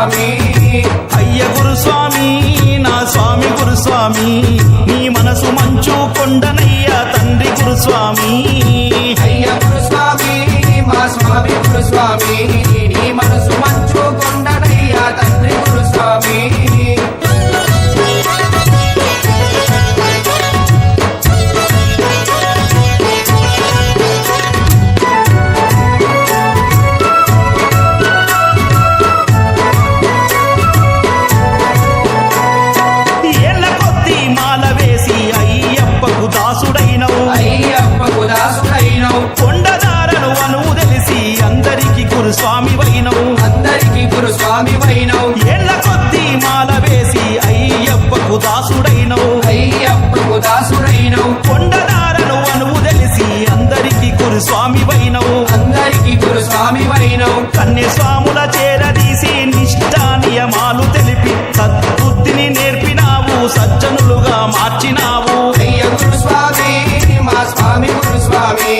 గురుస్వామి అయ్య గురుస్వామి నా స్వామి గురుస్వామి నీ మనసు మంచు కొండనయ్యా తండ్రి గురుస్వామి అయ్య గురుస్వామి మా స్వామి గురుస్వామి నీ మనసు మంచు కొండనయ్యా తండ్రి గురుస్వామి అయ్యప్పకు దాసుడైనవు కొండదారను అనువు తెలిసి అందరికి గురుస్వామి వైనవు అందరికి గురుస్వామి వైనవు ఏళ్ల కొద్ది మాల వేసి అయ్యప్పకు దాసుడైనవు అయ్యప్పకు దాసుడైనవు కొండదారను అనువు తెలిసి అందరికి గురుస్వామి వైనవు అందరికి గురుస్వామి వైనవు కన్యస్వాముల చేరదీసి నిష్ఠా నియమాలు తెలిపి సద్బుద్ధిని నేర్పినావు సజ్జనులుగా మార్చినావు అయ్య గురుస్వామి మా స్వామి గురుస్వామి